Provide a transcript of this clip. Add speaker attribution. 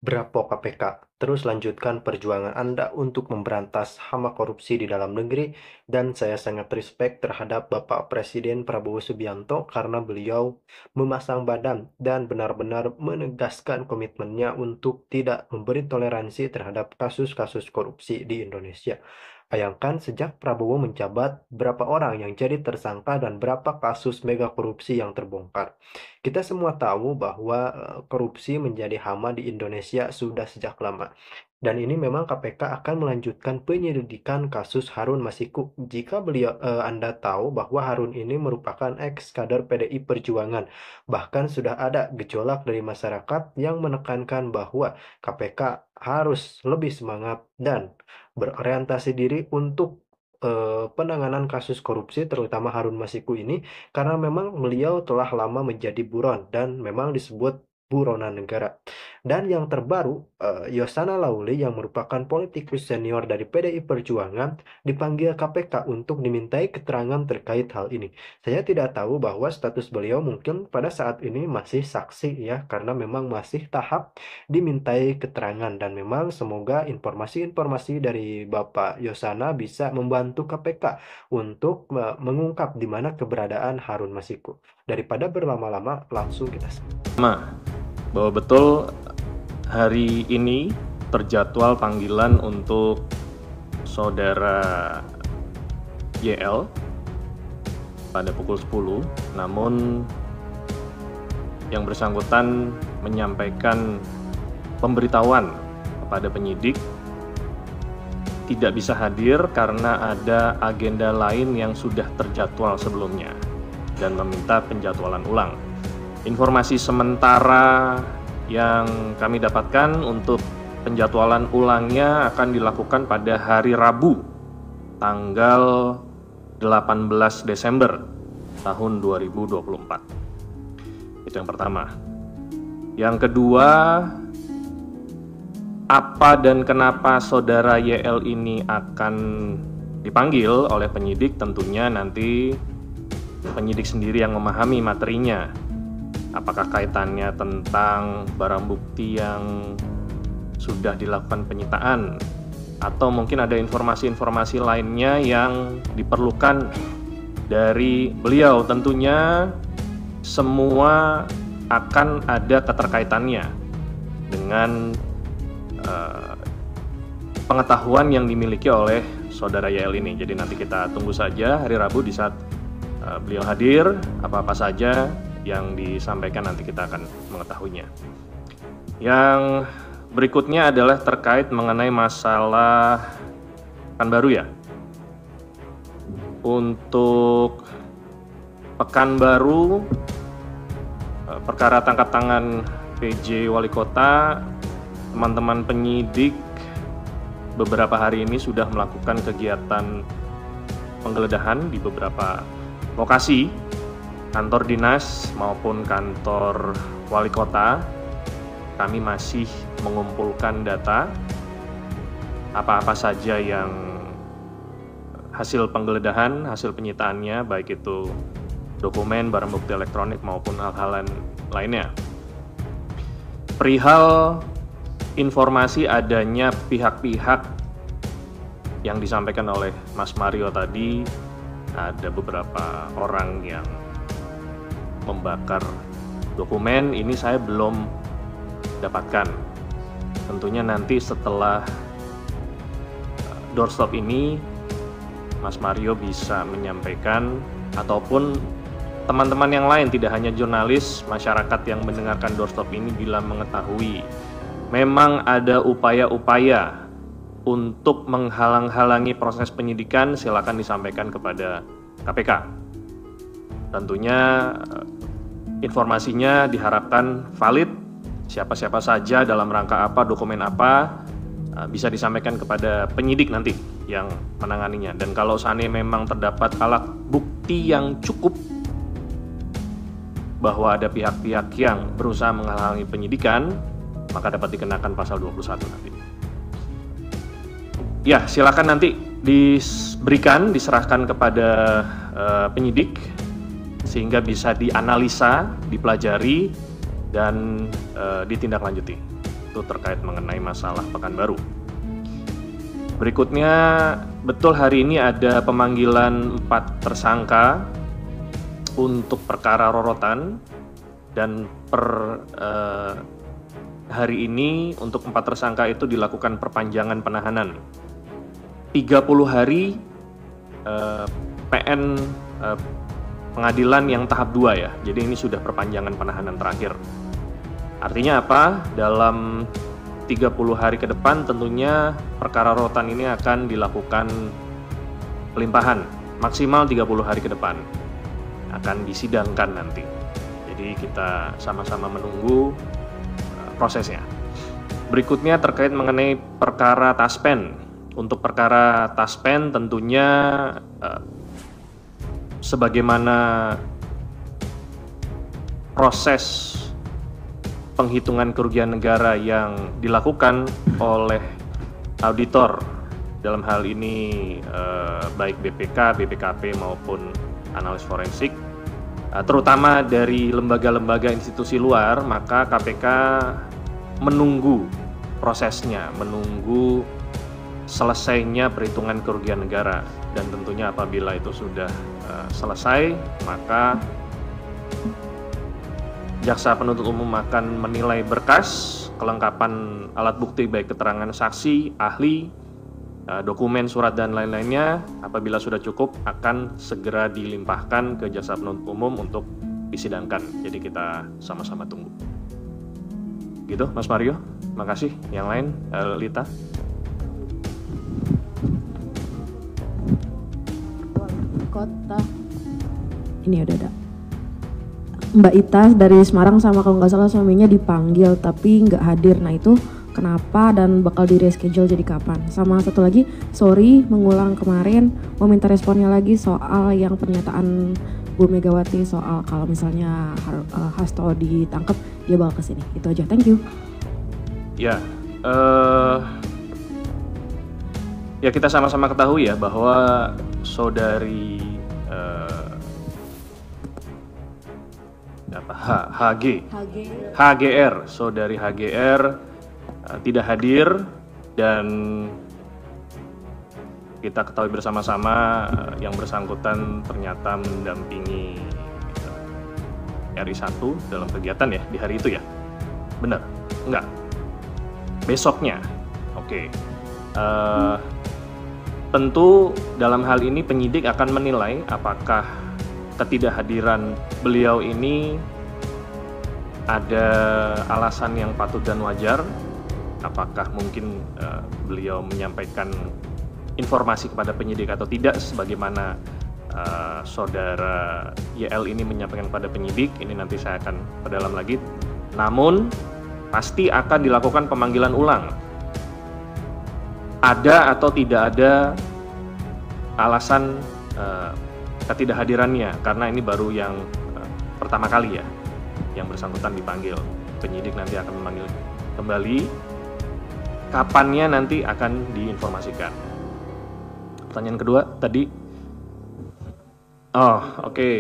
Speaker 1: Bravo KPK, terus lanjutkan perjuangan Anda untuk memberantas hama korupsi di dalam negeri dan saya sangat respect terhadap Bapak Presiden Prabowo Subianto karena beliau memasang badan dan benar-benar menegaskan komitmennya untuk tidak memberi toleransi terhadap kasus-kasus korupsi di Indonesia. Bayangkan sejak Prabowo menjabat, berapa orang yang jadi tersangka dan berapa kasus mega korupsi yang terbongkar. Kita semua tahu bahwa korupsi menjadi hama di Indonesia sudah sejak lama. Dan ini memang KPK akan melanjutkan penyelidikan kasus Harun Masiku. Jika Anda tahu bahwa Harun ini merupakan ex kader PDI Perjuangan, bahkan sudah ada gejolak dari masyarakat yang menekankan bahwa KPK harus lebih semangat dan berorientasi diri untuk penanganan kasus korupsi terutama Harun Masiku ini karena memang beliau telah lama menjadi buron dan memang disebut buronan negara. Dan yang terbaru, Yosana Lauli yang merupakan politikus senior dari PDI Perjuangan dipanggil KPK untuk dimintai keterangan terkait hal ini. Saya tidak tahu bahwa status beliau mungkin pada saat ini masih saksi ya, karena memang masih tahap dimintai keterangan dan memang semoga informasi-informasi dari Bapak Yosana bisa membantu KPK untuk mengungkap di mana keberadaan Harun Masiku. Daripada berlama-lama, langsung kita.
Speaker 2: Bahwa betul hari ini terjadwal panggilan untuk saudara YL pada pukul 10, namun yang bersangkutan menyampaikan pemberitahuan kepada penyidik tidak bisa hadir karena ada agenda lain yang sudah terjadwal sebelumnya dan meminta penjadwalan ulang. Informasi sementara yang kami dapatkan untuk penjadwalan ulangnya akan dilakukan pada hari Rabu, tanggal 18 Desember tahun 2024. Itu yang pertama. Yang kedua, apa dan kenapa saudara YL ini akan dipanggil oleh penyidik, tentunya nanti penyidik sendiri yang memahami materinya. Apakah kaitannya tentang barang bukti yang sudah dilakukan penyitaan, atau mungkin ada informasi-informasi lainnya yang diperlukan dari beliau. Tentunya semua akan ada keterkaitannya dengan pengetahuan yang dimiliki oleh saudara YL ini. Jadi nanti kita tunggu saja hari Rabu di saat beliau hadir, apa-apa saja yang disampaikan nanti kita akan mengetahuinya. Yang berikutnya adalah terkait mengenai masalah Pekanbaru ya. Untuk Pekanbaru, perkara tangkap tangan PJ Wali Kota, teman-teman penyidik beberapa hari ini sudah melakukan kegiatan penggeledahan di beberapa lokasi, kantor dinas maupun kantor wali kota. Kami masih mengumpulkan data apa-apa saja yang hasil penggeledahan, hasil penyitaannya, baik itu dokumen, barang bukti elektronik maupun hal-hal lainnya. Perihal informasi adanya pihak-pihak yang disampaikan oleh Mas Mario tadi, ada beberapa orang yang membakar dokumen, ini saya belum dapatkan. Tentunya nanti setelah doorstop ini Mas Mario bisa menyampaikan, ataupun teman-teman yang lain, tidak hanya jurnalis, masyarakat yang mendengarkan doorstop ini bila mengetahui memang ada upaya-upaya untuk menghalang-halangi proses penyidikan, silakan disampaikan kepada KPK. Tentunya informasinya diharapkan valid, siapa-siapa saja, dalam rangka apa, dokumen apa, bisa disampaikan kepada penyidik nanti yang menanganinya. Dan kalau seandainya memang terdapat alat bukti yang cukup bahwa ada pihak-pihak yang berusaha menghalangi penyidikan, maka dapat dikenakan pasal 21 nanti. Ya, silakan nanti diserahkan kepada penyidik sehingga bisa dianalisa, dipelajari, dan ditindaklanjuti. itu terkait mengenai masalah Pekanbaru. Berikutnya, betul hari ini ada pemanggilan 4 tersangka untuk perkara rorotan, dan per hari ini untuk 4 tersangka itu dilakukan perpanjangan penahanan 30 hari PN pengadilan yang tahap 2 ya. Jadi ini sudah perpanjangan penahanan terakhir. Artinya apa? Dalam 30 hari ke depan tentunya perkara rorotan ini akan dilakukan pelimpahan maksimal 30 hari ke depan. Akan disidangkan nanti. Jadi kita sama-sama menunggu prosesnya. Berikutnya terkait mengenai perkara Taspen. Untuk perkara Taspen tentunya sebagaimana proses penghitungan kerugian negara yang dilakukan oleh auditor, dalam hal ini baik BPK, BPKP maupun analis forensik, terutama dari lembaga-lembaga institusi luar, maka KPK menunggu prosesnya, menunggu selesainya perhitungan kerugian negara, dan tentunya apabila itu sudah selesai, maka jaksa penuntut umum akan menilai berkas, kelengkapan alat bukti baik keterangan saksi, ahli, dokumen, surat, dan lain-lainnya. Apabila sudah cukup akan segera dilimpahkan ke jaksa penuntut umum untuk disidangkan. Jadi kita sama-sama tunggu. Gitu Mas Mario, makasih. Yang lain, Lita.
Speaker 3: Kota ini udah ada Mbak Ita dari Semarang, sama kalau nggak salah suaminya dipanggil tapi nggak hadir. Nah itu kenapa dan bakal di reschedule jadi kapan? Sama satu lagi, sorry mengulang kemarin, mau minta responnya lagi soal yang pernyataan Bu Megawati soal kalau misalnya Hasto ditangkap dia bakal kesini. Itu aja, thank you.
Speaker 2: Ya, ya kita sama-sama ketahui ya bahwa saudari HGR, saudari HGR tidak hadir, dan kita ketahui bersama-sama yang bersangkutan ternyata mendampingi RI1 dalam kegiatan ya di hari itu ya. Benar? Enggak? Besoknya? Oke. Tentu dalam hal ini penyidik akan menilai apakah ketidakhadiran beliau ini ada alasan yang patut dan wajar, apakah mungkin beliau menyampaikan informasi kepada penyidik atau tidak, sebagaimana saudara YL ini menyampaikan kepada penyidik. Ini nanti saya akan perdalam lagi. Namun pasti akan dilakukan pemanggilan ulang. Ada atau tidak ada alasan ketidakhadirannya, karena ini baru yang pertama kali ya yang bersangkutan dipanggil. Penyidik nanti akan memanggil kembali, kapannya nanti akan diinformasikan. Pertanyaan kedua tadi, oke.